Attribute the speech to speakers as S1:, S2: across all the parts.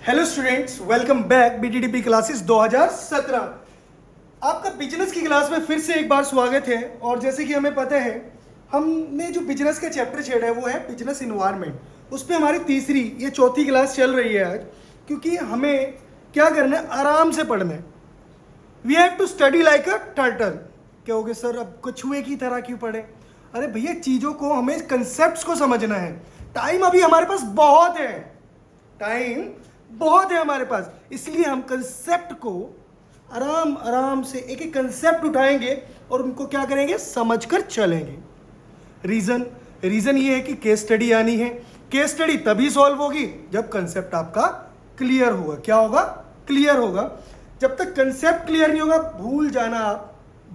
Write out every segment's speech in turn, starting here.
S1: Hello students, welcome back BTDP classes 2017। आपका business की class में फिर से एक बार स्वागत है। और जैसे कि हमें पता है, हमने जो बिजनेस का चैप्टर छेड़ा है वो है बिजनेस इन्वायरमेंट। उस पर हमारी ये चौथी क्लास चल रही है आज, क्योंकि हमें क्या करना है, आराम से पढ़ना है। We have to study like a turtle. क्या होगे सर, अब कछुए की तरह क्यों पढ़े? अरे भैया, चीज़ों को हमें कंसेप्ट को समझना है। टाइम अभी हमारे पास बहुत है, टाइम बहुत है हमारे पास, इसलिए हम कंसेप्ट को आराम आराम से एक एक कंसेप्ट उठाएंगे और उनको क्या करेंगे, समझकर चलेंगे। रीजन ये है कि केस स्टडी आनी है। केस स्टडी तभी सॉल्व होगी जब कंसेप्ट आपका क्लियर होगा। क्या होगा? क्लियर होगा। जब तक कंसेप्ट क्लियर नहीं होगा,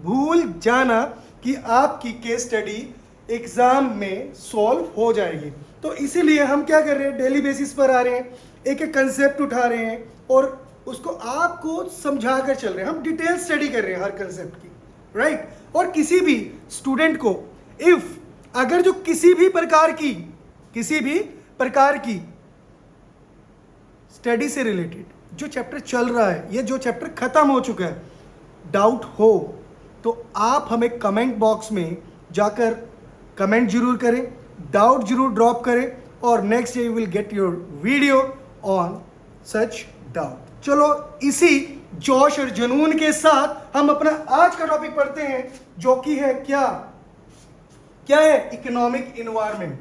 S1: भूल जाना कि आपकी केस स्टडी एग्जाम में सॉल्व हो जाएगी। तो इसीलिए हम क्या कर रहे हैं, डेली बेसिस पर आ रहे हैं, एक एक कंसेप्ट उठा रहे हैं और उसको आपको समझा कर चल रहे हैं। हम डिटेल स्टडी कर रहे हैं हर कंसेप्ट की, राइट। और किसी भी स्टूडेंट को अगर जो किसी भी प्रकार की स्टडी से रिलेटेड जो चैप्टर चल रहा है या जो चैप्टर खत्म हो चुका है, डाउट हो तो आप हमें कमेंट बॉक्स में जाकर कमेंट जरूर करें, डाउट जरूर ड्रॉप करें, और next day you will get your video on such doubt. चलो, इसी जोश और जुनून के साथ हम अपना आज का टॉपिक पढ़ते हैं, जो कि है क्या है? Economic environment.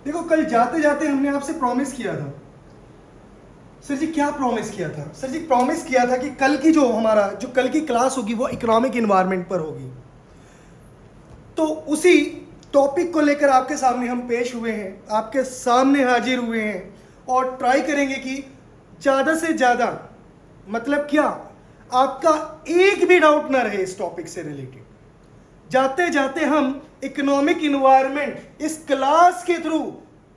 S1: देखो, कल जाते जाते हमने आपसे प्रॉमिस किया था। सर जी, क्या प्रॉमिस किया था? सर जी, प्रॉमिस किया था कि कल की कल की क्लास होगी वो इकोनॉमिक इन्वायरमेंट पर होगी। तो उसी टॉपिक को लेकर आपके सामने हम पेश हुए हैं, आपके सामने हाजिर हुए हैं, और ट्राई करेंगे कि ज़्यादा से ज़्यादा, मतलब क्या, आपका एक भी डाउट ना रहे इस टॉपिक से रिलेटेड। जाते जाते हम इकोनॉमिक इन्वायरमेंट इस क्लास के थ्रू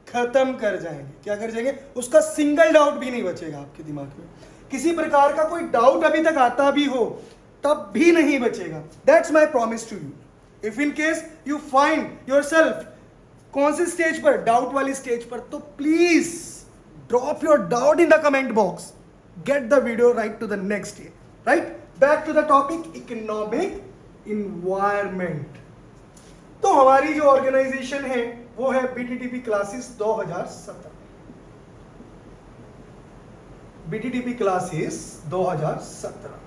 S1: खत्म कर जाएंगे। क्या कर जाएंगे? उसका सिंगल डाउट भी नहीं बचेगा आपके दिमाग में। किसी प्रकार का कोई डाउट अभी तक आता भी हो तब भी नहीं बचेगा। That's my promise to you. If in case you find yourself कौन सी स्टेज पर, डाउट वाली स्टेज पर, तो please drop your doubt in the comment box. Get the video right to the next day. Right, back to the topic economic environment. तो हमारी जो organisation है वो है BTDP classes 2017। BTDP classes 2017,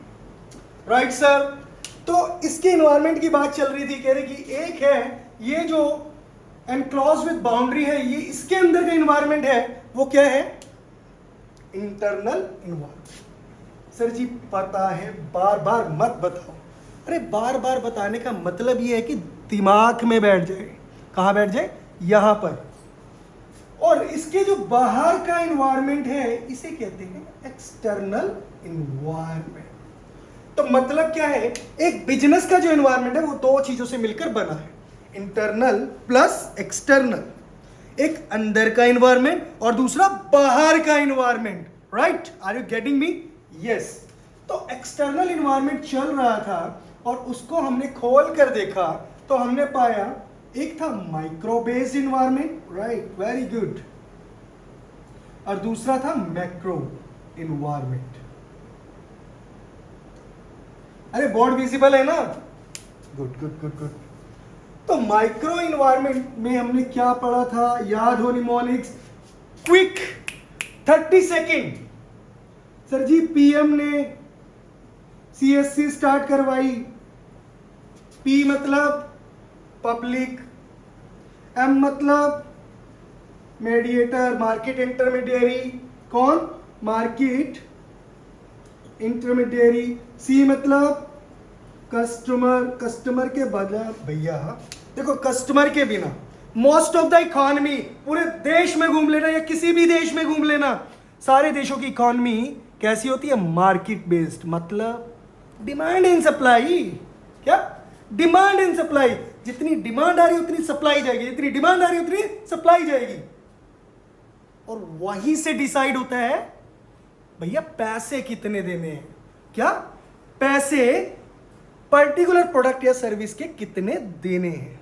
S1: right sir. तो इसके इन्वायरमेंट की बात चल रही थी। कह रहे कि एक है ये जो एनक्लोज विद बाउंड्री है, ये इसके अंदर का इन्वायरमेंट है, वो क्या है? Internal environment. सर जी पता है, बार बार मत बताओ। अरे बार बार बताने का मतलब ये है कि दिमाग में बैठ जाए। कहाँ बैठ जाए? यहां पर। और इसके जो बाहर का इन्वायरमेंट है इसे कहते हैं एक्सटर्नल इन्वायरमेंट। तो मतलब क्या है, एक बिजनेस का जो इन्वायरमेंट है वो दो चीजों से मिलकर बना है, इंटरनल प्लस एक्सटर्नल। एक अंदर का इन्वायरमेंट और दूसरा बाहर का environment. Right, are you getting me? Yes. तो एक्सटर्नल इन्वायरमेंट चल रहा था और उसको हमने खोल कर देखा तो हमने पाया एक था micro based environment, right, very good, और दूसरा था मैक्रो इन्वायरमेंट। अरे बोर्ड विजिबल है ना? Good good good good. तो माइक्रो इन्वायरमेंट में हमने क्या पढ़ा था? याद हो mnemonics? Quick 30 second. Sir ji, PM ने सीएससी स्टार्ट करवाई। पी मतलब पब्लिक, एम मतलब मेडिएटर, मार्केट इंटरमीडियरी। कौन? Market intermediary. सी मतलब कस्टमर के बदला। भैया देखो, कस्टमर के बिना मोस्ट ऑफ द इकोनॉमी, पूरे देश में घूम लेना या किसी भी देश में घूम लेना, सारे देशों की इकोनॉमी कैसी होती है? Market based. मतलब डिमांड एंड सप्लाई। क्या? Demand and supply. जितनी डिमांड आ रही है उतनी सप्लाई जाएगी, जितनी डिमांड आ रही है उतनी सप्लाई जाएगी, और वहीं से डिसाइड होता है भैया पैसे कितने देने हैं। क्या? पैसे पर्टिकुलर प्रोडक्ट या सर्विस के कितने देने हैं।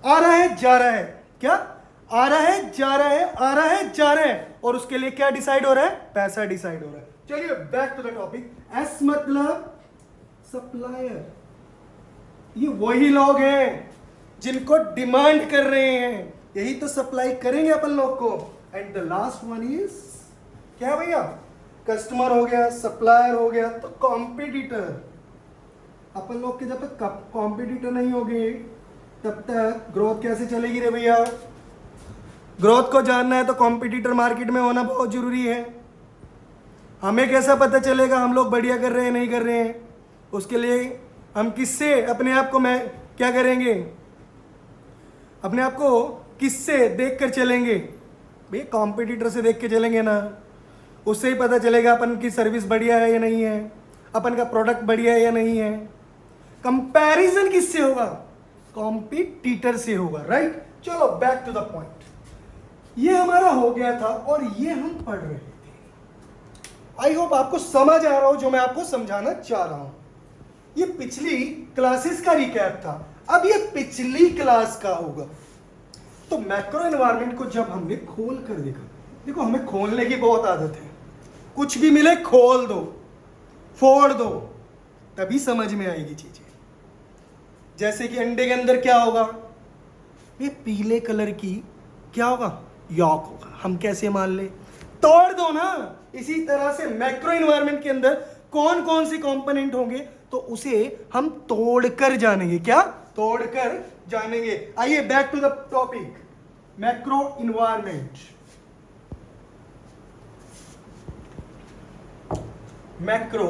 S1: आ रहा है जा रहा है, क्या आ रहा है जा रहा है, आ रहा है जा रहा है, और उसके लिए क्या डिसाइड हो रहा है, पैसा डिसाइड हो रहा है। चलिए back to the topic. S मतलब सप्लायर, ये वही लोग हैं जिनको डिमांड कर रहे हैं, यही तो सप्लाई करेंगे अपन लोग को। And the last one is क्या भैया, कस्टमर हो गया, सप्लायर हो गया, तो कॉम्पिटिटर। अपन लोग के जब तक कॉम्पिटिटर नहीं होंगे तब तक ग्रोथ कैसे चलेगी रे भैया। ग्रोथ को जानना है तो कॉम्पिटिटर मार्केट में होना बहुत जरूरी है। हमें कैसा पता चलेगा हम लोग बढ़िया कर रहे हैं नहीं कर रहे हैं, उसके लिए हम किससे अपने आप को मैं क्या करेंगे, अपने आप को किससे देख कर चलेंगे भैया, कॉम्पिटिटर से देख के चलेंगे ना, उससे ही पता चलेगा अपन की सर्विस बढ़िया है या नहीं है, अपन का प्रोडक्ट बढ़िया है या नहीं है। कंपैरिजन किससे होगा, कॉम्पिटिटर से होगा, राइट। चलो बैक टू द पॉइंट, ये हमारा हो गया था और ये हम पढ़ रहे थे। आई होप आपको समझ आ रहा हो जो मैं आपको समझाना चाह रहा हूं। ये पिछली क्लासेस का रिकैप था, अब ये पिछली क्लास का होगा। तो मैक्रो एनवायरनमेंट को जब हमने खोल कर देखा, देखो हमें खोलने की बहुत आदत है, कुछ भी मिले खोल दो फोड़ दो तभी समझ में आएगी चीजें। जैसे कि अंडे के अंदर क्या होगा, ये पीले कलर की क्या होगा, यॉक होगा, हम कैसे मान ले, तोड़ दो ना। इसी तरह से मैक्रो एनवायरनमेंट के अंदर कौन कौन से कंपोनेंट होंगे तो उसे हम तोड़कर जानेंगे, क्या तोड़कर जानेंगे। आइए back to the topic, macro environment. Macro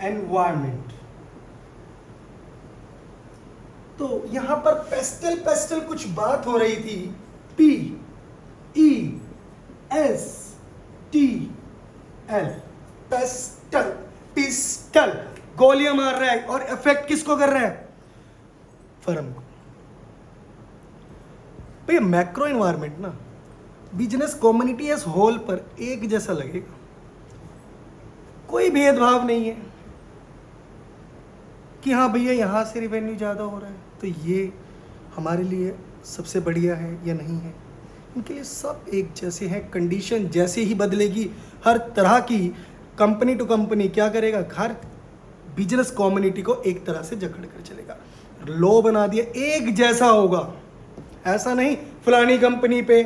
S1: environment, तो यहां पर पेस्टल पेस्टल कुछ बात हो रही थी, P E S T L, pastel, pistol, गोलियां मार रहा है और इफेक्ट किसको कर रहा है, फर्म को। भैया मैक्रो एनवायरनमेंट ना बिजनेस कम्युनिटी एज होल पर एक जैसा लगेगा, कोई भेदभाव नहीं है कि हाँ भैया यहाँ से रिवेन्यू ज़्यादा हो रहा है तो ये हमारे लिए सबसे बढ़िया है या नहीं है। इनके लिए सब एक जैसे हैं, कंडीशन जैसे ही बदलेगी हर तरह की कंपनी टू कंपनी क्या करेगा, हर बिजनेस कम्युनिटी को एक तरह से जकड़ कर चलेगा। लो बना दिया एक जैसा होगा, ऐसा नहीं फलानी कंपनी पे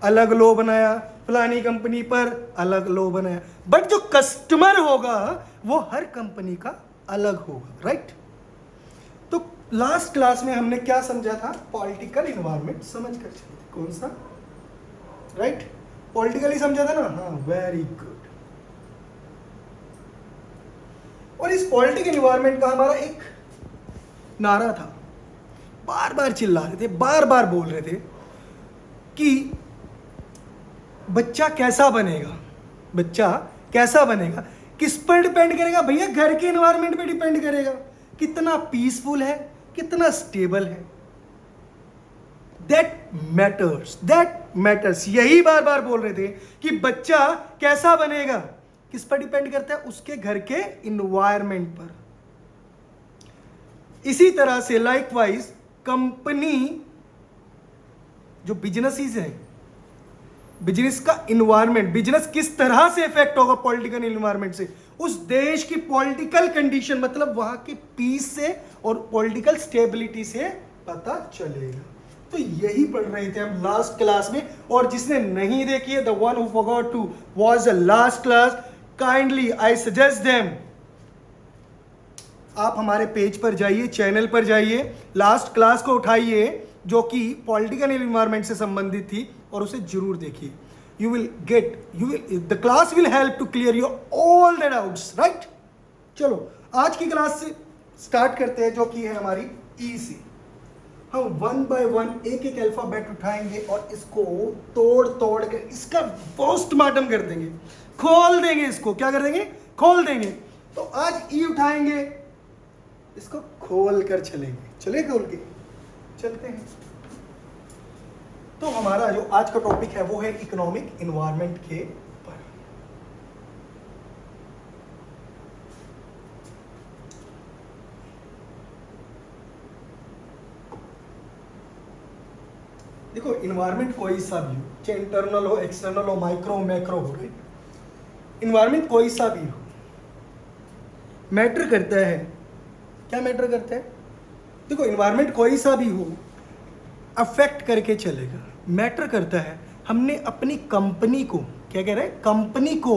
S1: अलग लो बनाया, फलानी कंपनी पर अलग लो बनाया, बट जो कस्टमर होगा वो हर कंपनी का अलग होगा, राइट। तो लास्ट क्लास में हमने क्या समझा था, पॉलिटिकल इन्वायरमेंट समझ कर चले थे, कौन सा, राइट, पॉलिटिकली समझा था ना, हाँ वेरी गुड। और इस पॉलिटिकल इन्वायरमेंट का हमारा एक नारा था, बार बार चिल्ला रहे थे, बार बार बोल रहे थे कि बच्चा कैसा बनेगा, बच्चा कैसा बनेगा, किस पर डिपेंड करेगा भैया, घर के एनवायरनमेंट पे डिपेंड करेगा, कितना पीसफुल है, कितना स्टेबल है, दैट मैटर्स। यही बार बार बोल रहे थे कि बच्चा कैसा बनेगा किस पर डिपेंड करता है, उसके घर के इन्वायरमेंट पर। इसी तरह से लाइकवाइज कंपनी जो बिजनेसेस है, बिजनेस का इन्वायरमेंट, बिजनेस किस तरह से इफेक्ट होगा पॉलिटिकल इन्वायरमेंट से, उस देश की पॉलिटिकल कंडीशन मतलब वहां के पीस से और पॉलिटिकल स्टेबिलिटी से पता चलेगा। तो यही पढ़ रहे थे हम लास्ट क्लास में, और जिसने नहीं देखी है, the one who forgot to watch the last class, kindly I suggest them आप हमारे पेज पर जाइए, चैनल पर जाइए, लास्ट क्लास को उठाइए जो कि पॉलिटिकल इन्वायरमेंट से संबंधित थी और उसे जरूर देखिए। The class will help to clear your all the doubts, right. चलो आज की क्लास से स्टार्ट करते हैं जो कि है हमारी ई से। हम वन बाय वन एक एक अल्फाबेट उठाएंगे और इसको तोड़ तोड़ कर इसका पोस्टमार्टम कर देंगे, खोल देंगे, इसको क्या कर देंगे, खोल देंगे। तो आज ई उठाएंगे, इसको खोल कर चलेंगे, चले खोल के चलते हैं। तो हमारा जो आज का टॉपिक है वो है इकोनॉमिक एनवायरनमेंट के ऊपर। देखो इन्वायरमेंट कोई सा भी हो, चाहे इंटरनल हो, एक्सटर्नल हो, माइक्रो मैक्रो हो, राइट। इन्वायरमेंट कोई सा भी हो, मैटर करता है। क्या मैटर करता है? देखो इन्वायरमेंट कोई सा भी हो, अफेक्ट करके चलेगा। मैटर करता है हमने अपनी कंपनी को, क्या कह रहे हैं, कंपनी को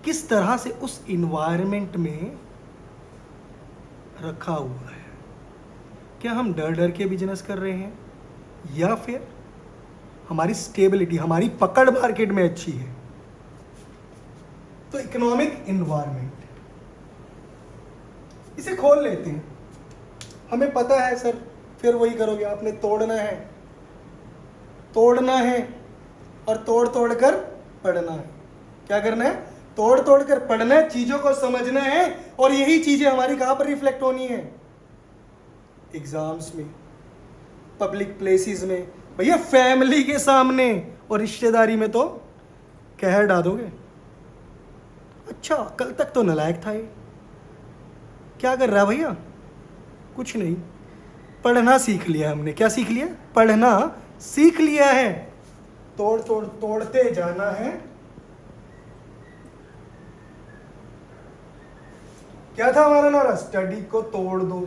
S1: किस तरह से उस इन्वायरमेंट में रखा हुआ है। क्या हम डर डर के बिजनेस कर रहे हैं, या फिर हमारी स्टेबिलिटी, हमारी पकड़ मार्केट में अच्छी है। तो इकोनॉमिक इन्वायरमेंट, इसे खोल लेते हैं। हमें पता है सर, फिर वही करोगे, आपने तोड़ना है, तोड़ना है और तोड़ तोड़ कर पढ़ना है। क्या करना है? तोड़ तोड़ कर पढ़ना है, चीजों को समझना है, और यही चीजें हमारी कहां पर रिफ्लेक्ट होनी है? एग्जाम्स में, पब्लिक प्लेसेस में, भैया फैमिली के सामने, और रिश्तेदारी में तो कहर डालोगे। अच्छा कल तक तो नालायक था ये, क्या कर रहा है भैया? कुछ नहीं, पढ़ना सीख लिया हमने। क्या सीख लिया? पढ़ना सीख लिया है। तोड़ तोड़ तोड़ते जाना है। क्या था हमारा नारा? स्टडी को तोड़ दो,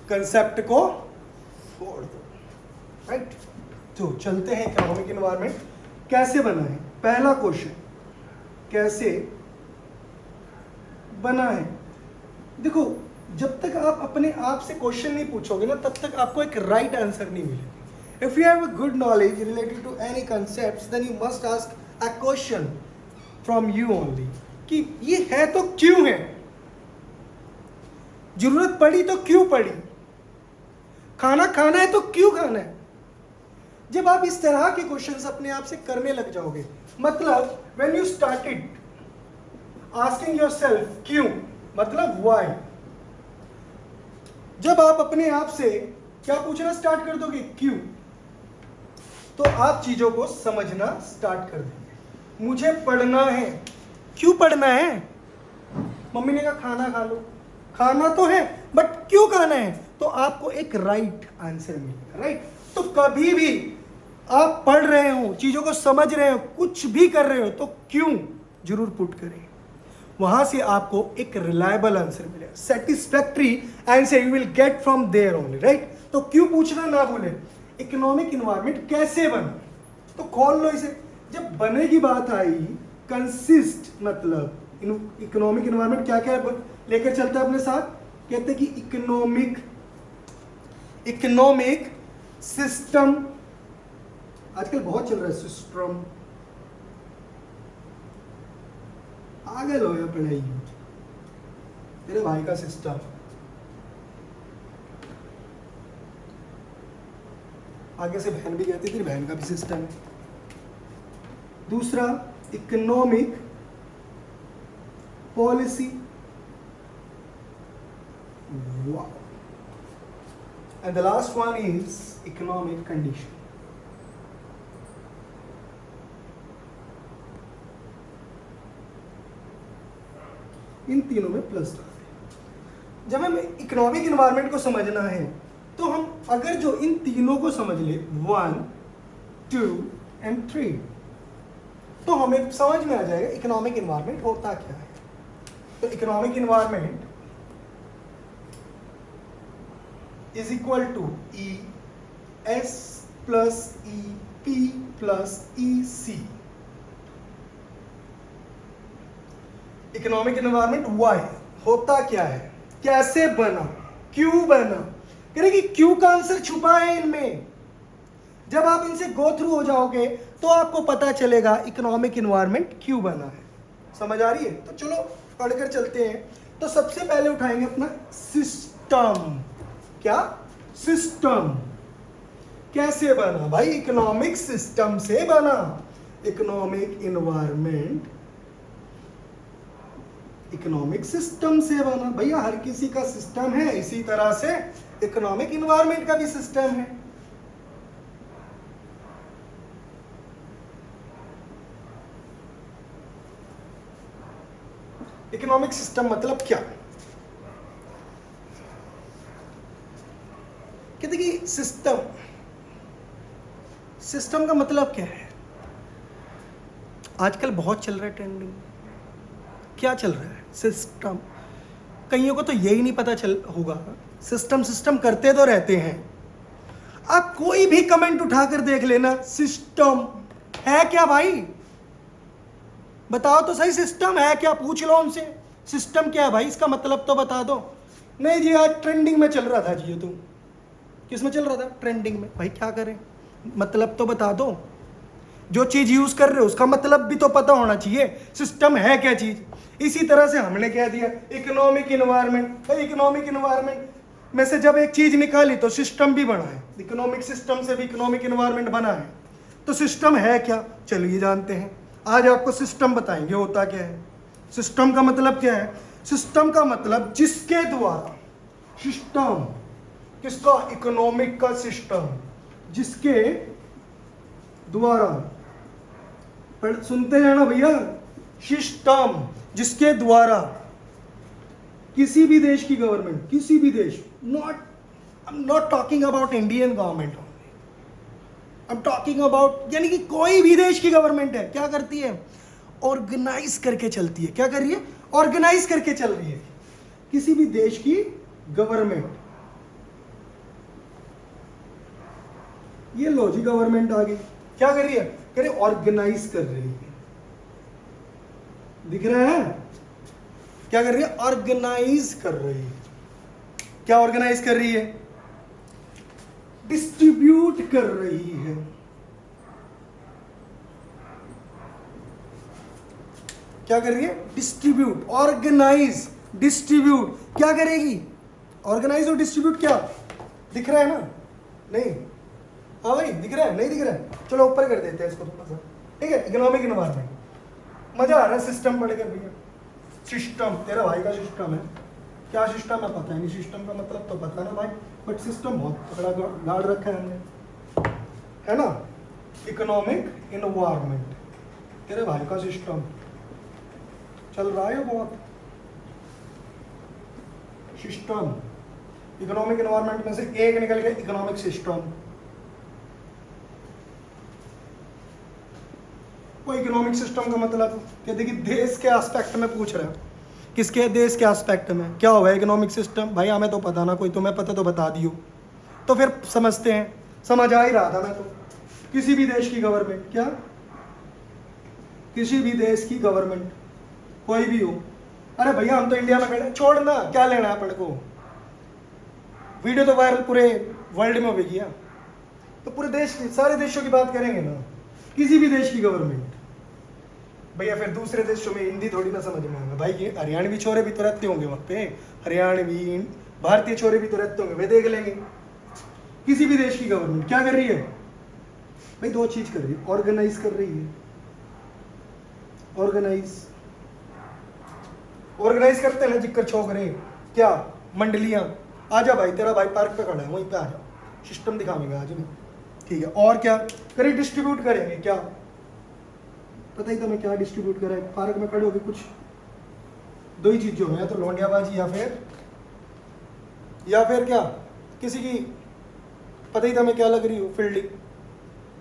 S1: कंसेप्ट को तोड़ दो, राइट। तो चलते हैं इकोनॉमिक एनवायरनमेंट कैसे बना है। पहला क्वेश्चन, कैसे बना है? देखो जब तक आप अपने आप से क्वेश्चन नहीं पूछोगे ना, तब तक आपको एक राइट आंसर नहीं मिलेगा। If you have a good knowledge related to any concept, then you must ask a question from you only, कि ये है तो क्यों है, जरूरत पड़ी तो क्यों पड़ी, खाना खाना है तो क्यों खाना है। जब आप इस तरह के क्वेश्चंस अपने आप से करने लग जाओगे, मतलब when you started asking yourself क्यों, मतलब व्हाई, जब आप अपने आप से क्या पूछना स्टार्ट कर दोगे, क्यों, तो आप चीजों को समझना स्टार्ट कर देंगे। मुझे पढ़ना है, क्यों पढ़ना है? मम्मी ने कहा खाना खा लो, खाना तो है बट क्यों खाना है, तो आपको एक राइट आंसर मिलेगा, राइट। तो कभी भी आप पढ़ रहे हो, चीजों को समझ रहे हो, कुछ भी कर रहे हो, तो क्यों जरूर पुट करें। वहां से आपको एक रिलायबल आंसर मिलेगा, satisfactory answer you will get from there only, right. तो क्यों पूछना ना भूले। इकोनॉमिक इन्वायरमेंट कैसे बना, तो खोल लो इसे। जब बने की बात आई, कंसिस्ट मतलब इकोनॉमिक इन्वायरमेंट क्या क्या लेकर चलता है अपने साथ, कहते हैं कि इकोनॉमिक सिस्टम, आजकल बहुत चल रहा है सिस्टम, आगे लो या पढ़ाई, तेरे भाई का सिस्टम, आगे से बहन भी कहती, तेरी बहन का भी सिस्टम है। दूसरा economic policy, wow, and the last one is economic condition. इन तीनों में प्लस डालते हैं। जब हमें इकोनॉमिक इन्वायरमेंट को समझना है, तो हम अगर जो इन तीनों को समझ ले, 1, 2 and 3, तो हमें समझ में आ जाएगा इकोनॉमिक इन्वायरमेंट होता क्या है। तो economic environment is equal to E S plus E P plus E C. Economic environment why, होता क्या है, कैसे बना, क्यों बना। करें कि क्यों का आंसर छुपा है इनमें। जब आप इनसे गो थ्रू हो जाओगे तो आपको पता चलेगा इकोनॉमिक इन्वायरमेंट क्यों बना है। समझ आ रही है? तो चलो पढ़कर चलते हैं। तो सबसे पहले उठाएंगे अपना सिस्टम। क्या? सिस्टम कैसे बना भाई? इकोनॉमिक सिस्टम से बना। इकोनॉमिक इन्वायरमेंट इकोनॉमिक सिस्टम से बना। भैया हर किसी का सिस्टम है, इसी तरह से इकोनॉमिक इन्वायरमेंट का भी सिस्टम है। इकोनॉमिक सिस्टम मतलब क्या? कहते कि सिस्टम, सिस्टम का मतलब क्या है? आजकल बहुत चल रहा है ट्रेंडिंग, क्या चल रहा है? सिस्टम। कईयों को तो यही नहीं पता चल होगा, सिस्टम सिस्टम करते तो रहते हैं। आप कोई भी कमेंट उठाकर देख लेना, सिस्टम है क्या भाई? बताओ तो सही, सिस्टम है क्या? पूछ लो उनसे, सिस्टम क्या है भाई, इसका मतलब तो बता दो। नहीं जी आज ट्रेंडिंग में चल रहा था जी। ये तो किस में चल रहा था? ट्रेंडिंग में। भाई क्या करें, मतलब तो बता दो। जो चीज यूज कर रहे हो उसका मतलब भी तो पता होना चाहिए, सिस्टम है क्या चीज। इसी तरह से हमने कह दिया इकोनॉमिक इन्वायरमेंट। भाई इकोनॉमिक इन्वायरमेंट में से जब एक चीज निकाली तो सिस्टम भी बना है, इकोनॉमिक सिस्टम से भी इकोनॉमिक इन्वायरमेंट बना है। तो सिस्टम है क्या? चलिए जानते हैं। आज आपको सिस्टम बताएंगे होता क्या है। सिस्टम का मतलब क्या है? सिस्टम का मतलब जिसके द्वारा, सिस्टम किसका? इकोनॉमिक का सिस्टम, जिसके द्वारा, सुनते हैं ना भैया, सिस्टम जिसके द्वारा किसी भी देश की गवर्नमेंट, किसी भी देश, I am not talking about Indian government, I am talking about, यानी कि कोई भी देश की गवर्नमेंट है, क्या करती है? ऑर्गेनाइज करके चलती है। क्या कर रही है? ऑर्गेनाइज करके चल रही है। किसी भी देश की गवर्नमेंट, ये लो जी गवर्नमेंट आ गई, क्या कर रही है? कह रहे ऑर्गेनाइज कर रही है। दिख रहा है? क्या कर रही है? ऑर्गेनाइज कर रही है। क्या ऑर्गेनाइज कर रही है? डिस्ट्रीब्यूट कर रही है। क्या कर रही है? डिस्ट्रीब्यूट। ऑर्गेनाइज, डिस्ट्रीब्यूट, क्या करेगी? ऑर्गेनाइज और डिस्ट्रीब्यूट। क्या दिख रहा है ना? नहीं, हाँ भाई दिख रहा है? नहीं दिख रहा है? चलो ऊपर कर देते हैं इसको थोड़ा सा, ठीक है। इकोनॉमिक इन्वायरमेंट, मजा आ रहा है सिस्टम पढ़कर भैया। सिस्टम तेरा भाई का सिस्टम है, क्या सिस्टम है पता है नहीं, सिस्टम का मतलब तो पता ना भाई, बट सिस्टम बहुत तगड़ा गाड़ रखा है हमने, है ना। इकोनॉमिक इन्वायरमेंट, तेरे भाई का सिस्टम चल रहा है बहुत। सिस्टम, इकोनॉमिक इन्वायरमेंट में से एक निकल गया इकोनॉमिक सिस्टम। वो इकोनॉमिक सिस्टम का मतलब कहते कि देश के एस्पेक्ट में पूछ रहे हैं। किसके? देश के एस्पेक्ट में क्या होगा इकोनॉमिक सिस्टम? भाई हमें तो पता ना, कोई तुम्हें पता तो बता दियो, तो फिर समझते हैं। समझ आ ही रहा था मैं तो। किसी भी देश की गवर्नमेंट, क्या? किसी भी देश की गवर्नमेंट, कोई भी हो। अरे भैया हम तो इंडिया में खड़े, छोड़ना क्या लेना है अपन को, वीडियो तो वायरल पूरे वर्ल्ड में हो गया, तो पूरे देश की, सारे देशों की बात करेंगे ना। किसी भी देश की गवर्नमेंट, भैया फिर दूसरे देशों में हिंदी थोड़ी ना समझ में आएगा भाई। ये हरियाणवी छोरे भी तो रहते होंगे वहाँ पे, हरियाणवी भारतीय छोरे भी तो रहते होंगे, वे देख लेंगे। किसी भी देश की गवर्नमेंट क्या कर रही है भाई? दो चीज कर रही है, ऑर्गेनाइज कर रही है। ऑर्गेनाइज करते हैं ना जिक्र छोकरे, क्या? मंडलियां। आजा भाई, तेरा भाई पार्क पे खड़ा है, वहीं पे आ जाओ, सिस्टम दिखाएंगे आज में, ठीक है। और क्या करें? डिस्ट्रीब्यूट करेंगे। क्या पता ही तुम्हें क्या डिस्ट्रीब्यूट करें? पार्क में खड़े होगी, कुछ दो ही चीज जो है, तो लौंडियाबाजी या फिर क्या, किसी की पता ही तुम्हें क्या लग रही हो, फील्डिंग,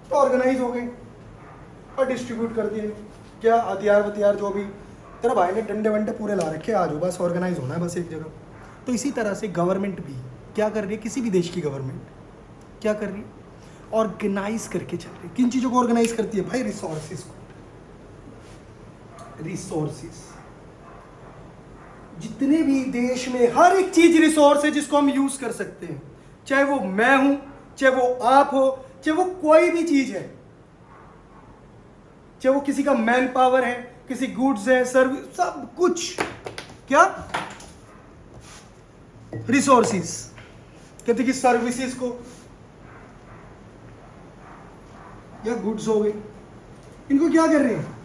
S1: तो ऑर्गेनाइज हो गए और डिस्ट्रीब्यूट कर दिए। क्या? हथियार जो भी तेरा भाई ने डंडे वंडे पूरे ला रखे, आ जाओ बस, ऑर्गेनाइज होना है बस एक जगह। तो इसी तरह से गवर्नमेंट भी क्या कर रही है? किसी भी देश की गवर्नमेंट क्या कर रही है? ऑर्गेनाइज करके चल रही है। किन चीज़ों को ऑर्गेनाइज करती है भाई? रिसोर्सेज को। रिसोर्सेज, जितने भी देश में हर एक चीज रिसोर्स है जिसको हम यूज कर सकते हैं, चाहे वो मैं हूं, चाहे वो आप हो, चाहे वो कोई भी चीज है, चाहे वो किसी का मैन पावर है, किसी गुड्स है, सर्विस, सब कुछ क्या? रिसोर्सेज। कहते कि सर्विसेज को या गुड्स हो गए, इनको क्या कर रहे हैं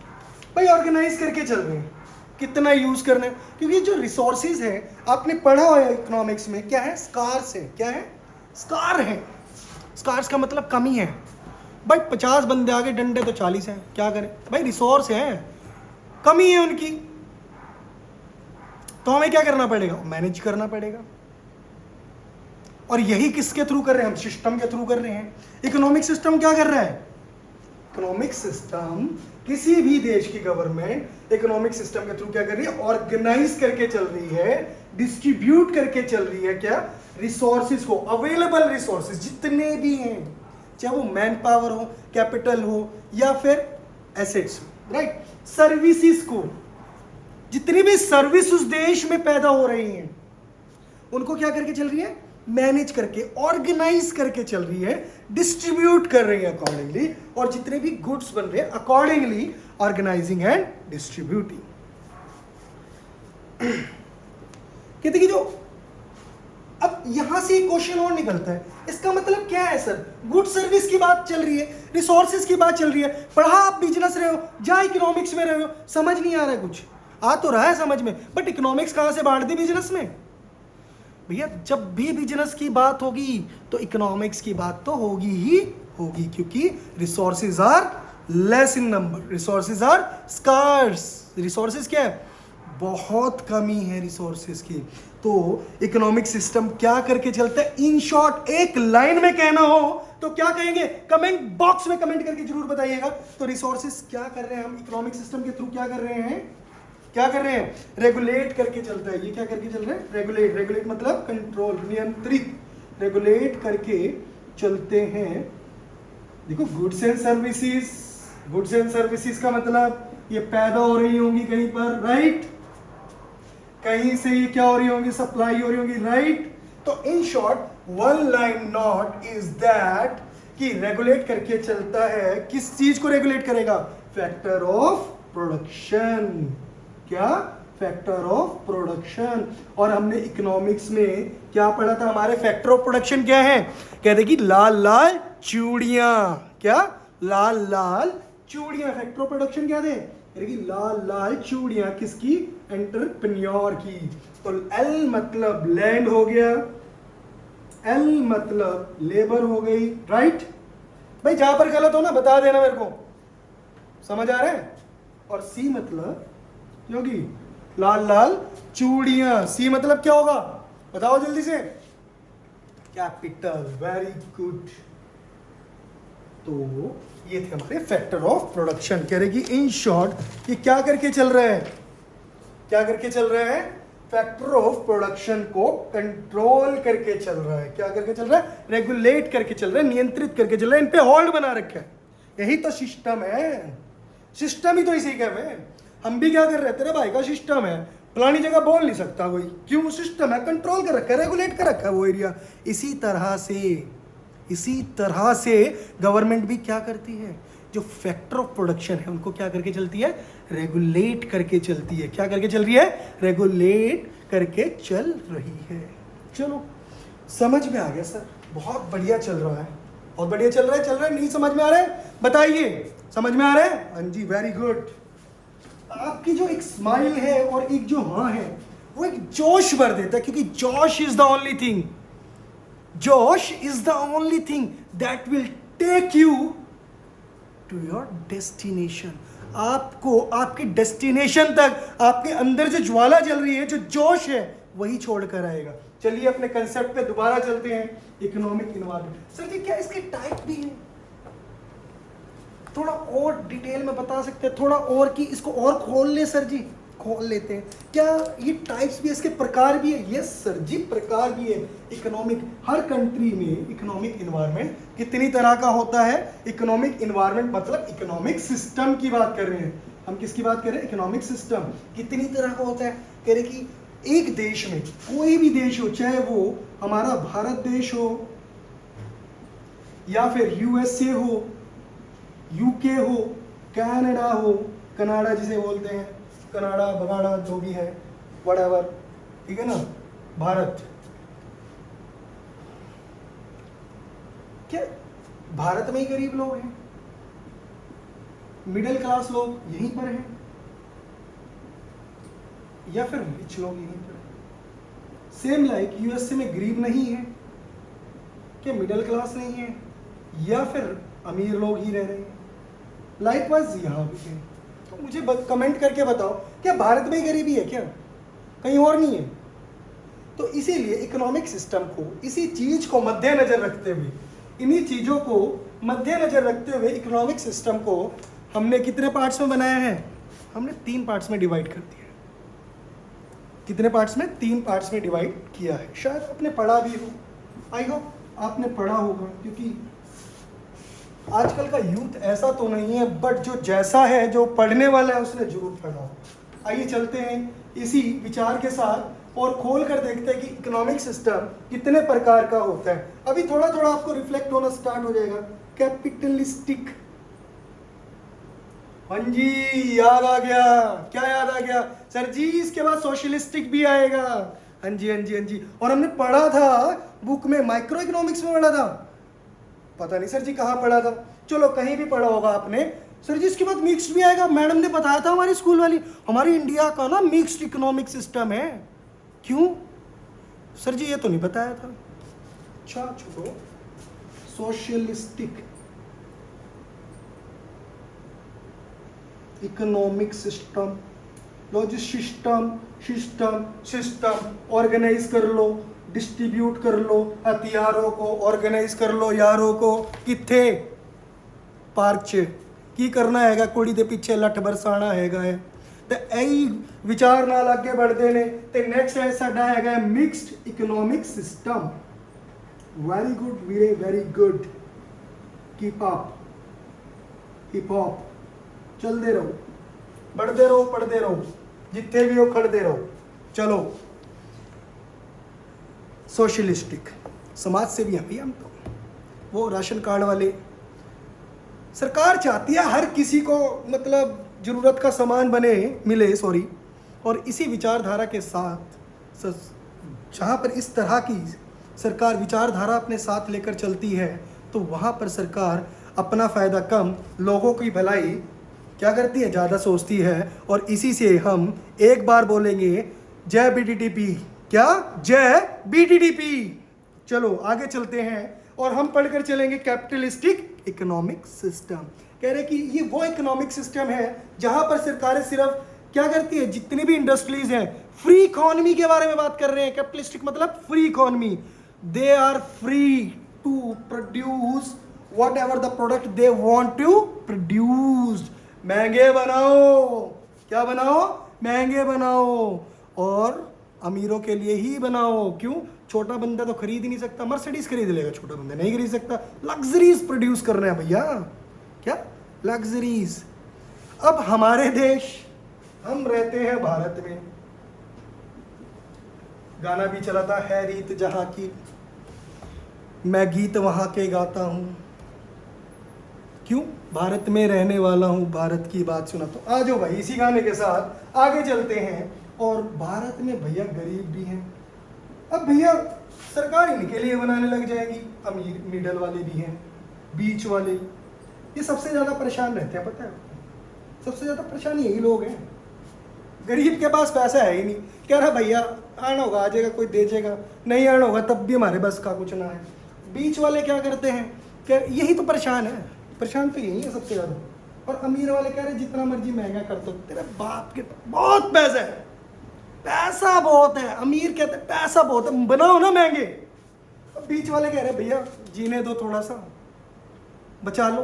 S1: भाई? ऑर्गेनाइज करके चल रहे हैं। कितना यूज करना है, क्योंकि जो रिसोर्सेज है आपने पढ़ा हुआ है इकोनॉमिक्स में, क्या है? स्कार्स है। क्या है? स्कार है। स्कार्स का मतलब कमी है भाई। 50 बंदे आगे, डंडे तो 40 हैं, क्या करें भाई? रिसोर्स है, कमी है उनकी, तो हमें क्या करना पड़ेगा? मैनेज करना पड़ेगा। और यही किसके थ्रू कर रहे हैं हम? सिस्टम के थ्रू कर रहे हैं। इकोनॉमिक सिस्टम क्या कर रहा है? इकोनॉमिक सिस्टम, किसी भी देश की गवर्नमेंट इकोनॉमिक सिस्टम के थ्रू क्या कर रही है? ऑर्गेनाइज करके चल रही है, डिस्ट्रीब्यूट करके चल रही है क्या? रिसोर्सेज को, अवेलेबल रिसोर्सेज जितने भी हैं, चाहे वो मैन पावर हो, कैपिटल हो या फिर एसेट्स हो, राइट? सर्विसेज को, जितनी भी सर्विस उस देश में पैदा हो रही हैं उनको क्या करके चल रही है? मैनेज करके, ऑर्गेनाइज करके चल रही है, डिस्ट्रीब्यूट कर रही है अकॉर्डिंगली, और जितने भी गुड्स बन रहे हैं अकॉर्डिंगली ऑर्गेनाइजिंग एंड डिस्ट्रीब्यूटिंग। कहते कि जो अब यहां से एक क्वेश्चन और निकलता है, इसका मतलब क्या है सर? गुड सर्विस की बात चल रही है, रिसोर्सेज की बात चल रही है, पढ़ा आप बिजनेस रहे हो, जहां इकोनॉमिक्स में रहे हो, समझ नहीं आ रहा है, कुछ आ तो रहा है समझ में, बट इकोनॉमिक्स कहां से बांट दी बिजनेस में? भैया जब भी बिजनेस की बात होगी तो इकोनॉमिक्स की बात तो होगी ही होगी, क्योंकि resources are less in number, resources are scarce. Resources क्या है? बहुत कमी है रिसोर्सेज की। तो इकोनॉमिक सिस्टम क्या करके चलता है? इन शॉर्ट एक लाइन में कहना हो तो क्या कहेंगे? कमेंट बॉक्स में कमेंट करके जरूर बताइएगा। तो रिसोर्सेज क्या कर रहे हैं हम इकोनॉमिक सिस्टम के थ्रू? क्या कर रहे हैं? क्या कर रहे हैं? रेगुलेट करके चलता है। ये क्या करके चल रहा है? रेगुलेट। रेगुलेट मतलब कंट्रोल, नियंत्रित, रेगुलेट करके चलते हैं। देखो goods and services, goods and services का मतलब ये पैदा हो रही होंगी कहीं पर, राइट? कहीं से ये क्या हो रही होंगी? सप्लाई हो रही होंगी, राइट? तो in short one line note is that कि रेगुलेट करके चलता है। किस चीज को रेगुलेट करेगा? Factor of production. क्या? Factor of production. और हमने इकोनॉमिक्स में क्या पढ़ा था? हमारे फैक्टर ऑफ प्रोडक्शन क्या है? कहते कि लाल लाल चूड़ियां। क्या? लाल लाल चूड़ियां। फैक्टर ऑफ प्रोडक्शन क्या थे? कि लाल लाल चूड़ियां किसकी? एंटरप्रेन्योर की। तो एल मतलब लैंड हो गया, एल मतलब लेबर हो गई, राइट? भाई जहां पर गलत हो ना बता देना मेरे को, समझ आ रहा है? और सी मतलब योगी लाल लाल चूड़ियां। सी मतलब क्या होगा? बताओ जल्दी से। कैपिटल। Very good. तो ये थे हमारे फैक्टर ऑफ प्रोडक्शन। कह रहे कि इन शॉर्ट ये क्या करके चल रहा है? क्या करके चल रहा है? फैक्टर ऑफ प्रोडक्शन को कंट्रोल करके चल रहा है। क्या करके चल रहा है? रेगुलेट करके चल रहा है, नियंत्रित करके चल रहा है, इन पे होल्ड बना रखा है। यही तो सिस्टम है। सिस्टम ही तो इसी का है। हम भी क्या कर रहे हैं? तेरे भाई का सिस्टम है, फलानी जगह बोल नहीं सकता कोई, क्यों? सिस्टम है, कंट्रोल कर रखा है, रेगुलेट कर रखा है वो एरिया। इसी तरह से गवर्नमेंट भी क्या करती है? जो फैक्टर ऑफ प्रोडक्शन है उनको क्या करके चलती है? रेगुलेट करके चलती है। क्या करके चल रही है? रेगुलेट करके चल रही है। चलो समझ में आ गया सर? बहुत बढ़िया चल रहा है, बहुत बढ़िया चल रहा है। नहीं समझ में आ रहा है? बताइए, समझ में आ रहा है? हाँ जी, वेरी गुड। आपकी जो एक स्माइल है और एक जो हाँ है वो एक जोश भर देता है, क्योंकि josh is the only thing, josh is the only thing that will take you to your destination. आपको आपके डेस्टिनेशन तक, आपके अंदर जो ज्वाला जल रही है, जो जोश है, वही छोड़ कर आएगा। चलिए अपने कंसेप्ट पे दोबारा चलते हैं। Economic environment. सर जी क्या इसके टाइप भी हैं? थोड़ा और डिटेल में बता सकते हैं? थोड़ा और कि इसको और खोल ले सर जी, खोल लेते हैं। क्या ये टाइप्स भी, इसके प्रकार भी है? यस सर जी, प्रकार भी है। इकोनॉमिक, हर कंट्री में इकोनॉमिक इन्वायरमेंट कितनी तरह का होता है? इकोनॉमिक इन्वायरमेंट मतलब इकोनॉमिक सिस्टम की बात कर रहे हैं हम। किसकी बात कर रहे हैं? इकोनॉमिक सिस्टम कितनी तरह का होता है? कह रहे कि एक देश में, कोई भी देश हो, चाहे वो हमारा भारत देश हो या फिर यूएसए हो, यूके हो, कनाडा हो, कनाडा जिसे बोलते हैं, कनाडा बगाड़ा जो भी है, व्हाटएवर, ठीक है ना, भारत। क्या भारत में ही गरीब लोग हैं? मिडिल क्लास लोग यहीं पर हैं? या फिर रिच लोग यहीं पर? सेम लाइक यूएसए में गरीब नहीं है क्या? मिडिल क्लास नहीं है? या फिर अमीर लोग ही रह रहे हैं? लाइकवाइज यहाँ भी है। तो मुझे कमेंट करके बताओ, क्या भारत में ही गरीबी है क्या? कहीं और नहीं है? तो इसीलिए इकोनॉमिक सिस्टम को, इसी चीज को मद्देनजर रखते हुए, इन्हीं चीजों को मद्देनजर रखते हुए इकोनॉमिक सिस्टम को हमने कितने पार्ट्स में बनाया है? हमने 3 पार्ट्स में डिवाइड कर दिया है। कितने पार्ट्स में? 3 पार्ट्स में डिवाइड किया है। शायद आपने पढ़ा भी हो, आई होप आपने पढ़ा होगा, क्योंकि आजकल का यूथ ऐसा तो नहीं है, बट जो जैसा है, जो पढ़ने वाला है, उसने जरूर पढ़ा होगा। आइए चलते हैं इसी विचार के साथ और खोल कर देखते हैं कि इकोनॉमिक सिस्टम कितने प्रकार का होता है। अभी थोड़ा थोड़ा आपको रिफ्लेक्ट होना स्टार्ट हो जाएगा। कैपिटलिस्टिक, हाँ जी याद आ गया। क्या याद आ गया सर जी? इसके बाद सोशलिस्टिक भी आएगा। हाँ जी हाँ जी हाँ जी। और हमने पढ़ा था बुक में, माइक्रो इकोनॉमिक्स में पढ़ा था। पता नहीं सर जी कहाँ पढ़ा था, चलो कहीं भी पढ़ा होगा आपने। सर जी इसके बाद मिक्स्ड भी आएगा, मैडम ने बताया था हमारी स्कूल वाली। हमारी इंडिया का ना मिक्स्ड इकोनॉमिक सिस्टम है। क्यों सर जी? ये तो नहीं बताया था। अच्छा छोड़ो, socialistic economic system, system system system organize कर लो, डिस्ट्रीब्यूट कर लो, हथियारों को ऑर्गेनाइज कर लो यारों को। किथे पार्क च की करना हैगा, कुड़ी दे पीछे लठ बरसाना हैगा है। तो यही विचार नाल अगे बढ़ते ने। तो नेक्स्ट है साडा हैगा mixed economic system. Very good वीरे, very good. Keep up, hip hop, चलते रहो, बढ़ते रहो, पढ़ते रहो, जितने भी हो खड़ते रहो। चलो सोशलिस्टिक, समाज से भी हैं भैया हम तो। वो राशन कार्ड वाले, सरकार चाहती है हर किसी को मतलब जरूरत का सामान बने, मिले, सॉरी। और इसी विचारधारा के साथ जहाँ पर इस तरह की सरकार विचारधारा अपने साथ लेकर चलती है, तो वहाँ पर सरकार अपना फ़ायदा कम, लोगों की भलाई क्या करती है? ज़्यादा सोचती है। और इसी से हम एक बार बोलेंगे जय बीटीटीपी। क्या? जय बीटीटीपी। चलो आगे चलते हैं और हम पढ़कर चलेंगे कैपिटलिस्टिक इकोनॉमिक सिस्टम। कह रहे कि ये वो इकोनॉमिक सिस्टम है जहां पर सरकारें सिर्फ क्या करती है? जितनी भी इंडस्ट्रीज हैं, फ्री इकोनॉमी के बारे में बात कर रहे हैं। कैपिटलिस्टिक मतलब free economy. They are free to produce whatever the product they want to produce. महंगे बनाओ, क्या बनाओ? महंगे बनाओ, और अमीरों के लिए ही बनाओ। क्यों? छोटा बंदा तो खरीद ही नहीं सकता, मर्सिडीज खरीद लेगा, छोटा बंदा नहीं खरीद सकता। लग्जरीज प्रोड्यूस कर रहे हैं भैया, क्या लग्जरीज। अब हमारे देश, हम रहते हैं भारत में, गाना भी चला था है रीत जहां की, मैं गीत वहां के गाता हूं। क्यों? भारत में रहने वाला हूं, भारत की बात सुना। तो आ जाओ भाई इसी गाने के साथ आगे चलते हैं। और भारत में भैया गरीब भी हैं। अब भैया सरकार इनके लिए बनाने लग जाएगी। अमीर, मिडल वाले भी हैं, बीच वाले, ये सबसे ज़्यादा परेशान रहते हैं। पता है सबसे ज़्यादा परेशान यही लोग हैं। गरीब के पास पैसा है ही नहीं, कह रहा भैया आना होगा आ जाएगा, कोई दे जाएगा, नहीं आना होगा तब भी हमारे बस का कुछ ना है। बीच वाले क्या करते हैं? क्या यही तो परेशान है, परेशान तो यही है सबसे ज़्यादा। और अमीर वाले कह रहे जितना मर्जी महंगा कर दो, तेरे बाप के बहुत पैसा है, पैसा बहुत है। अमीर कहते पैसा बहुत है, बनाओ ना महंगे। अब बीच वाले कह रहे भैया जीने दो, थोड़ा सा बचा लो,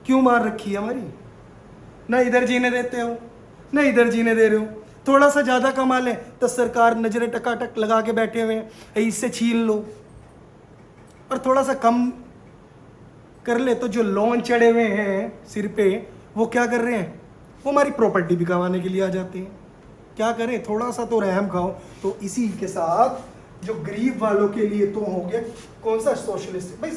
S1: क्यों मार रखी है हमारी? ना इधर जीने देते हो, ना इधर जीने दे रहे हो। थोड़ा सा ज़्यादा कमा लें तो सरकार नजरें टकाटक लगा के बैठे हुए हैं, इससे छीन लो। और थोड़ा सा कम कर ले तो जो लोन चढ़े हुए हैं सिर पे, वो क्या कर रहे हैं? वो हमारी प्रॉपर्टी भी कमाने के लिए आ जाते हैं। क्या करें? थोड़ा सा तो रहम खाओ। तो इसी के साथ जो गरीब वालों के लिए तो हो गया कौन सा? सोशलिस्ट। भाई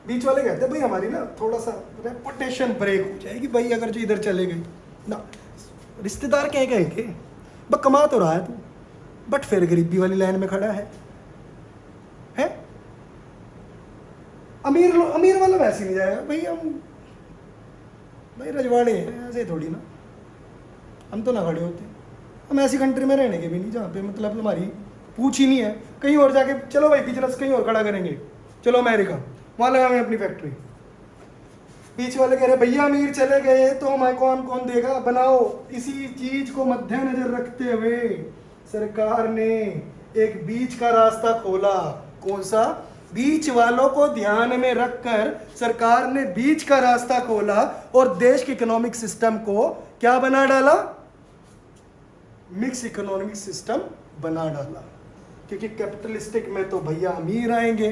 S1: बीच वाले कहते हैं भाई हमारी ना थोड़ा सा रेपुटेशन ब्रेक हो जाएगी भाई अगर जो इधर चले गई ना। रिश्तेदार कह गए कि बस कमा तो रहा है तू, बट फिर गरीबी वाली लाइन में खड़ा है। अमीर वाला वैसे नहीं जाएगा भाई। हम भाई रजवाड़े हैं, ऐसे थोड़ी ना, हम तो ना खड़े होते। हम ऐसी कंट्री में रहने के भी नहीं जहाँ पे मतलब हमारी पूछ ही नहीं है। कहीं और जाके चलो भाई बिजनेस कहीं और खड़ा करेंगे, चलो अमेरिका, वहाँ लगाएंगे अपनी फैक्ट्री। बीच वाले कह रहे भैया अमीर चले गए तो हमारे कौन कौन देगा, बनाओ। इसी चीज को मद्देनजर रखते हुए सरकार ने एक बीच का रास्ता खोला। कौन सा? बीच वालों को ध्यान में रखकर सरकार ने बीच का रास्ता खोला और देश के इकोनॉमिक सिस्टम को क्या बना डाला? मिक्स इकोनॉमिक सिस्टम बना डाला। क्योंकि कैपिटलिस्टिक में तो भैया अमीर आएंगे,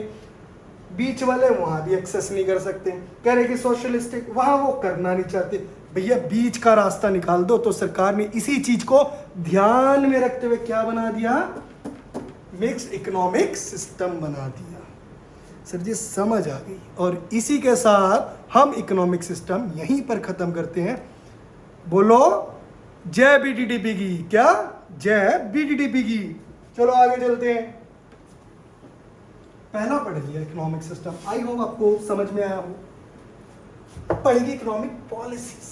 S1: बीच वाले वहां भी एक्सेस नहीं कर सकते। कह रहे कि सोशलिस्टिक वहां वो करना नहीं चाहते, भैया बीच का रास्ता निकाल दो। तो सरकार ने इसी चीज को ध्यान में रखते हुए क्या बना दिया? मिक्स इकोनॉमिक सिस्टम बना दिया। सर जी समझ आ गई। और इसी के साथ हम इकोनॉमिक सिस्टम यहीं पर खत्म करते हैं। बोलो जय बीटीडीपी की। क्या? जय बीटीडीपी की। चलो आगे चलते हैं। पहला पढ़ लिया इकोनॉमिक सिस्टम, आई होप आपको समझ में आया हो। पढ़ेंगे economic policies.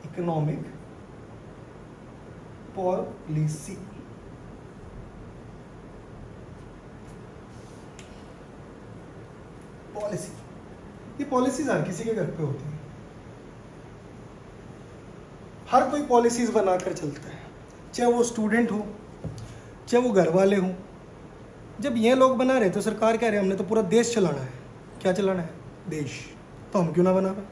S1: Economic policy, policy, ये पॉलिसीज हर किसी के घर पे होती है। हर कोई पॉलिसीज बनाकर चलता है, चाहे वो स्टूडेंट हो, चाहे वो घर वाले हों। जब ये लोग बना रहे तो सरकार कह रहे हमने तो पूरा देश चलाना है। क्या चलाना है? देश। तो हम क्यों ना बना पाए?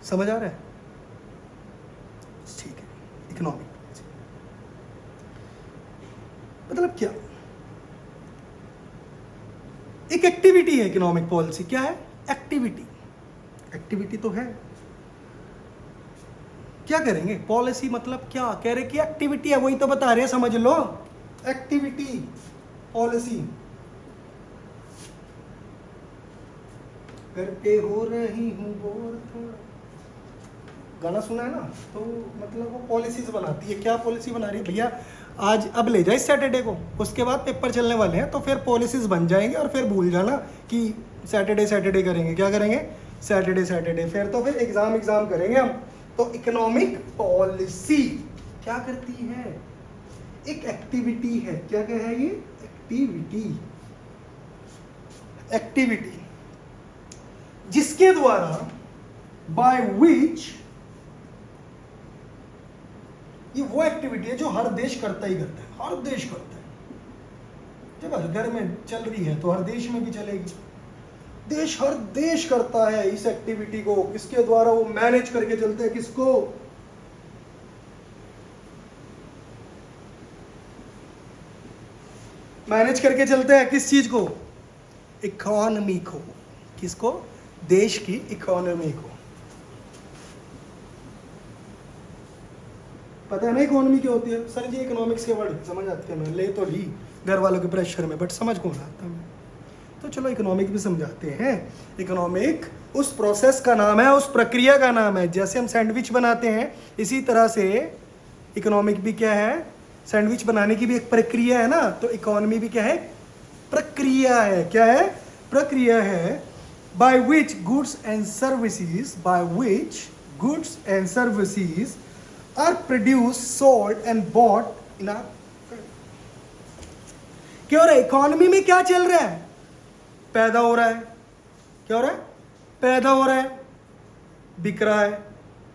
S1: समझ आ रहा है? ठीक है। इकोनॉमिक मतलब क्या? एक एक्टिविटी है इकोनॉमिक पॉलिसी। क्या है? एक्टिविटी। एक्टिविटी तो है। क्या करेंगे? पॉलिसी मतलब क्या? कह रहे कि एक्टिविटी है, वही तो बता रहे हैं, समझ लो। Activity policy. घर पे हो रही हूँ बोर थोड़ा, गाना सुना है ना? तो मतलब वो पॉलिसीज बनाती है। क्या पॉलिसी बना रही है? भैया आज अब ले जाए सैटरडे को, उसके बाद पेपर चलने वाले हैं, तो फिर पॉलिसीज बन जाएंगे और फिर भूल जाना कि सैटरडे करेंगे। क्या करेंगे? सैटरडे। फिर एग्जाम करेंगे हम। तो इकोनॉमिक पॉलिसी क्या करती है? एक एक्टिविटी है। क्या है ये? एक्टिविटी जिसके द्वारा बाय विच, ये वो एक्टिविटी है जो हर देश करता ही करता है। हर देश करता है। जब हर घर में चल रही है तो हर देश में भी चलेगी। हर देश करता है इस एक्टिविटी को। किसके द्वारा? वो मैनेज करके चलते हैं। किसको? मैनेज करके चलते हैं। किस चीज को? इकोनॉमी को। किसको? देश की इकोनॉमी को। पता है ना इकोनॉमी क्या होती है? सर जी इकोनॉमिक्स के वर्ड समझ आते हैं, मैं ले तो ली घर वालों के प्रेशर में, बट समझ कौन आता है? तो चलो इकोनॉमिक भी समझाते हैं। इकोनॉमिक उस प्रोसेस का नाम है, उस प्रक्रिया का नाम है। जैसे हम सैंडविच बनाते हैं, इसी तरह से इकोनॉमिक भी क्या है? सैंडविच बनाने की भी एक प्रक्रिया है ना। तो इकोनॉमी भी क्या है? प्रक्रिया है। क्या है? प्रक्रिया है। By which goods and services are produce, sold and bought in a. क्या हो रहा है? इकोनॉमी में क्या चल रहा है? पैदा हो रहा है। क्या हो रहा है? पैदा हो रहा है, बिक रहा है,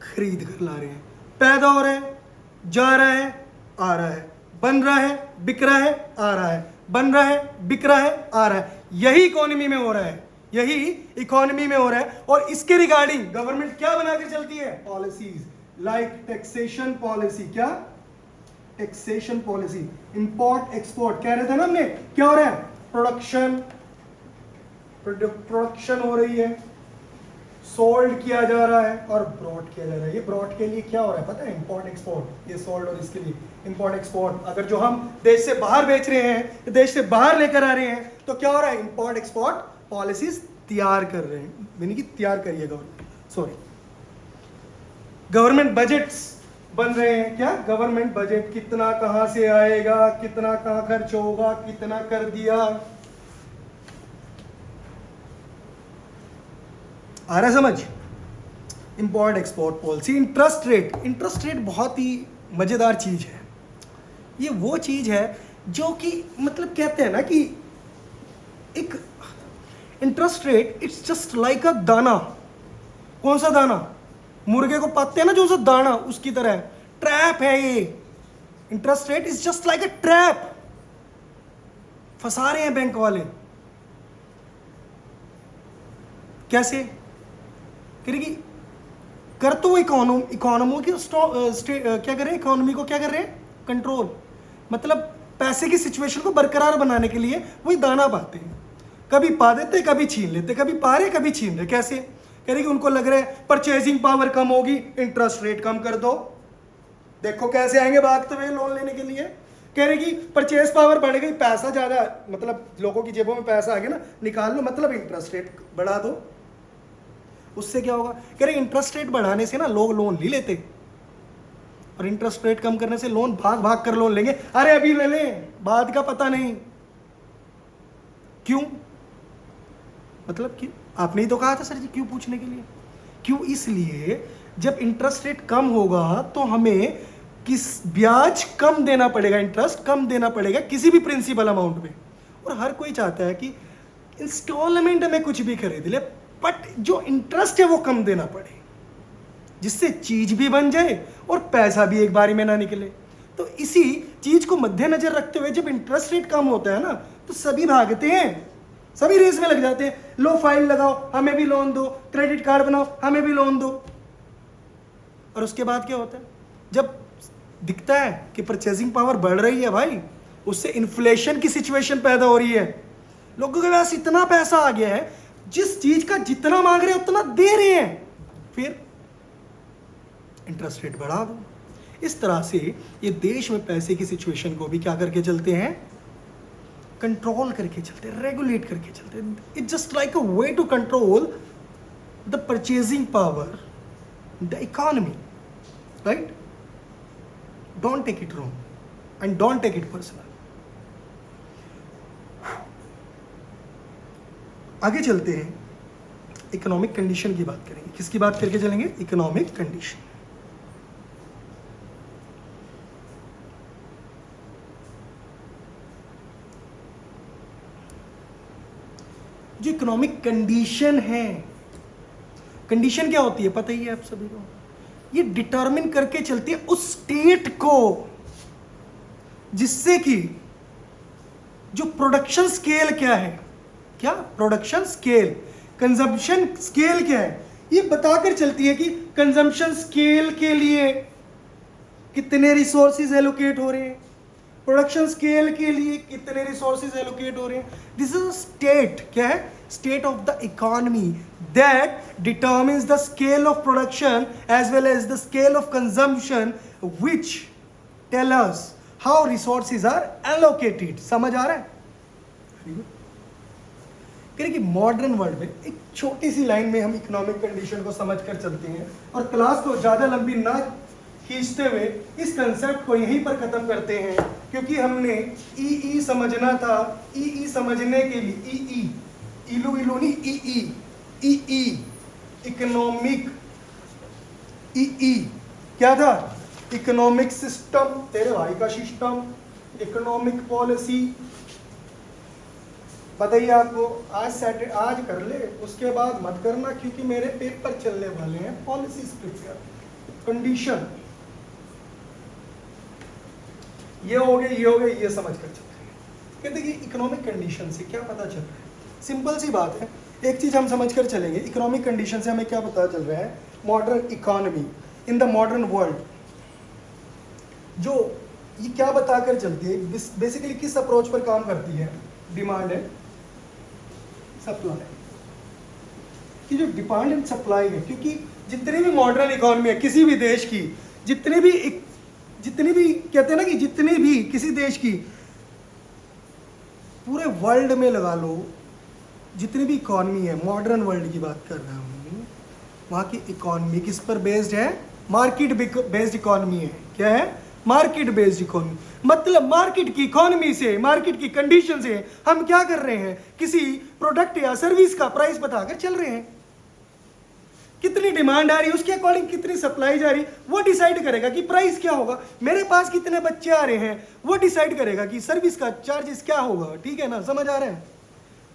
S1: खरीद कर ला रहे हैं। पैदा हो रहा है, जा रहा है, आ रहा है, बन रहा है, बिक रहा है, आ रहा है, बन रहा है, बिक रहा है, आ रहा है। यही इकोनॉमी में हो रहा है। यही इकोनॉमी में हो रहा है। और इसके रिगार्डिंग गवर्नमेंट क्या बना के चलती है? Policies like taxation policy. क्या? Taxation policy. इंपोर्ट एक्सपोर्ट कह रहे थे ना हमने। क्या हो रहा है? प्रोडक्शन हो रही है, सोल्ड किया जा रहा है और ब्रॉड किया जा रहा है। ये ब्रॉड के लिए क्या हो रहा है पता है? Import export. ये सोल्ड और इसके लिए इंपोर्ट एक्सपोर्ट। अगर जो हम देश से बाहर बेच रहे हैं, देश से बाहर लेकर आ रहे हैं, तो क्या हो रहा है? इंपोर्ट एक्सपोर्ट पॉलिसीज तैयार कर रहे हैं, यानी कि तैयार करिए गवर्नमेंट बजट्स बन रहे हैं। क्या? Government budget. कितना कहां से आएगा, कितना कहां खर्च होगा, कितना कर दिया। आ रहा है समझ? Import export policy. Interest rate बहुत ही मजेदार चीज है। ये वो चीज है जो कि मतलब कहते हैं ना कि एक interest rate, it's just like अ दाना। कौन सा दाना? मुर्गे को पाते हैं ना जो उसे दाना, उसकी तरह ट्रैप है ये। Interest rate is just like a trap, फंसा रहे हैं बैंक वाले। कैसे करेगी? कर तो इकोनॉमी की क्या कर रहे हैं, इकोनॉमी को क्या कर रहे हैं, कंट्रोल। मतलब पैसे की सिचुएशन को बरकरार बनाने के लिए वही दाना पाते हैं, कभी पा देते कभी छीन लेते, कभी पा रहे कभी छीन रहे। कैसे करेगी? उनको लग रहा है परचेजिंग पावर कम होगी, इंटरेस्ट रेट कम कर दो। देखो कैसे आएंगे भागते हुए लोन लेने के लिए। कह रही कि परचेज पावर बढ़ गई, पैसा ज्यादा, मतलब लोगों की जेबों में पैसा आ गया ना, निकाल लो, मतलब इंटरेस्ट रेट बढ़ा दो। उससे क्या होगा? कह रहे इंटरेस्ट रेट बढ़ाने से ना लोग लोन नहीं लेते, और इंटरेस्ट रेट कम करने से लोन भाग भाग कर लोन लेंगे। अरे अभी ले लें, बाद का पता नहीं। क्यों? मतलब कि आपने ही तो कहा था सर जी क्यों पूछने के लिए। क्यों? इसलिए जब इंटरेस्ट रेट कम होगा तो हमें किस ब्याज कम देना पड़ेगा, इंटरेस्ट कम देना पड़ेगा किसी भी प्रिंसिपल अमाउंट में। और हर कोई चाहता है कि इंस्टॉलमेंट में कुछ भी खरीद ले, बट जो इंटरेस्ट है वो कम देना पड़े, जिससे चीज भी बन जाए और पैसा भी एक बारी में ना निकले। तो इसी चीज को मद्देनजर रखते हुए जब इंटरेस्ट रेट कम होता है ना, तो सभी भागते हैं, सभी रेस में लग जाते हैं। लो फाइल लगाओ, हमें भी लोन दो, क्रेडिट कार्ड बनाओ, हमें भी लोन दो। और उसके बाद क्या होता है? जब दिखता है कि परचेजिंग पावर बढ़ रही है भाई, उससे इन्फ्लेशन की सिचुएशन पैदा हो रही है, लोगों के पास इतना पैसा आ गया है, जिस चीज का जितना मांग रहे हैं उतना दे रहे हैं, फिर इंटरेस्ट रेट बढ़ा दो। इस तरह से ये देश में पैसे की सिचुएशन को भी क्या करके चलते हैं, कंट्रोल करके चलते हैं, रेगुलेट करके चलते हैं। It's just like a way to control the purchasing power, the economy, right? Don't take it wrong and don't take it personal. आगे चलते हैं, इकोनॉमिक कंडीशन की बात करेंगे। किसकी बात करके चलेंगे? Economic condition. जो इकोनॉमिक कंडीशन है, कंडीशन क्या होती है पता ही है आप सभी को। ये डिटरमिन करके चलती है उस स्टेट को जिससे कि जो प्रोडक्शन स्केल क्या है, क्या प्रोडक्शन स्केल, कंजम्पशन स्केल क्या है, ये बताकर चलती है कि कंजम्पशन स्केल के लिए कितने रिसोर्सेज एलोकेट हो रहे हैं, प्रोडक्शन स्केल के लिए कितने रिसोर्सेज एलोकेट हो रहे हैं। दिस इज स्टेट, क्या है? State of the economy that determines the scale of production as well as the scale of consumption which tell us how resources are allocated. समझ आ रहा है? कि मॉडर्न वर्ल्ड में एक छोटी सी लाइन में हम इकोनॉमिक कंडीशन को समझकर चलते हैं, और क्लास को ज्यादा लंबी ना खींचते हुए इस कंसेप्ट को यहीं पर खत्म करते हैं, क्योंकि हमने ई समझना था। ई समझने के लिए इलू नहीं, ई इकोनॉमिक, ई क्या था? इकोनॉमिक सिस्टम, तेरे भाई का सिस्टम, इकोनॉमिक पॉलिसी। बताइए आपको, आज कर ले, उसके बाद मत करना, क्योंकि मेरे पेपर चलने वाले हैं पॉलिसी प्रिपेयर, कंडीशन, ये हो गए, ये समझ कर चलते हैं। कहते कि इकोनॉमिक कंडीशन से क्या पता चल रहा है? सिंपल सी बात है, एक चीज हम समझ कर चलेंगे। इकोनॉमिक कंडीशन से हमें क्या पता चल रहा है? Modern economy in the modern world, जो ये क्या बताकर चलती है, बेसिकली किस अप्रोच पर काम करती है? Demand and supply. कि जो डिमांड एंड सप्लाई है, क्योंकि जितनी भी मॉडर्न इकोनॉमी है किसी भी देश की, जितनी भी कहते हैं ना कि जितनी भी किसी देश की, पूरे वर्ल्ड में लगा लो, जितनी भी इकोनॉमी है, मॉडर्न वर्ल्ड की बात कर रहा हूँ, वहाँ की इकोनॉमी किस पर बेस्ड है? मार्केट बेस्ड इकोनॉमी है। क्या है? Market based economy. मतलब मार्केट की इकोनॉमी से, मार्केट की कंडीशन से हम क्या कर रहे हैं? किसी प्रोडक्ट या सर्विस का प्राइस बताकर चल रहे हैं। कितनी डिमांड आ रही है उसके अकॉर्डिंग कितनी सप्लाई जा रही, वो डिसाइड करेगा कि प्राइस क्या होगा। मेरे पास कितने बच्चे आ रहे हैं, वो डिसाइड करेगा कि सर्विस का चार्जेस क्या होगा। ठीक है ना? समझ आ रहा है?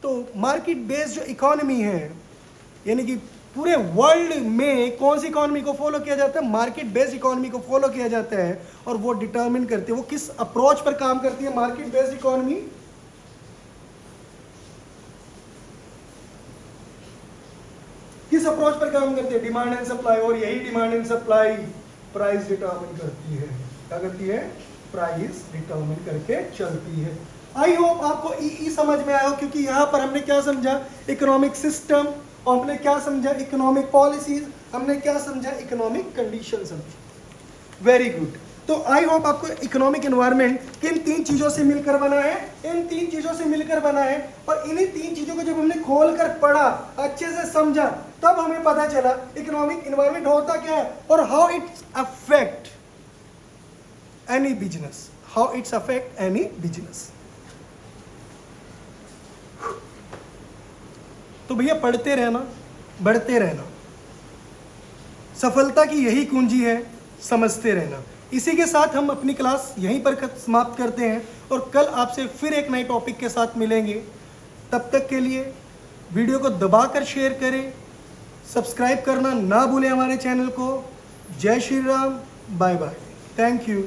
S1: तो मार्केट बेस्ड जो इकोनॉमी है, यानी कि पूरे वर्ल्ड में कौन सी इकोनॉमी को फॉलो किया जाता है? मार्केट बेस्ड इकोनॉमी को फॉलो किया जाता है। और वो डिटरमिन करती है वो किस अप्रोच पर काम करती है। मार्केट बेस्ड इकोनॉमी किस अप्रोच पर काम करती है? Demand and supply. और यही demand and supply price determine करती है। क्या करती है? प्राइस डिटरमिन करके चलती है। आई होप आपको ई समझ में आया हो, क्योंकि यहां पर हमने क्या समझा? इकोनॉमिक सिस्टम, और हमने क्या समझा? इकोनॉमिक पॉलिसीज, हमने क्या समझा? इकोनॉमिक कंडीशन समझी। Very good. तो आई होप आपको इकोनॉमिक एनवायरनमेंट किन 3 चीजों से मिलकर बना है? इन 3 चीजों से मिलकर बना है। और इन्हीं 3 चीजों को जब हमने खोल कर पढ़ा, अच्छे से समझा, तब हमें पता चला इकोनॉमिक एनवायरनमेंट होता क्या है और how it's affect any business, how it's affect any business. तो भैया पढ़ते रहना, बढ़ते रहना, सफलता की यही कुंजी है, समझते रहना। इसी के साथ हम अपनी क्लास यहीं पर समाप्त करते हैं और कल आपसे फिर एक नए टॉपिक के साथ मिलेंगे। तब तक के लिए वीडियो को दबाकर शेयर करें, सब्सक्राइब करना ना भूलें हमारे चैनल को। जय Shri Ram, bye bye, thank you.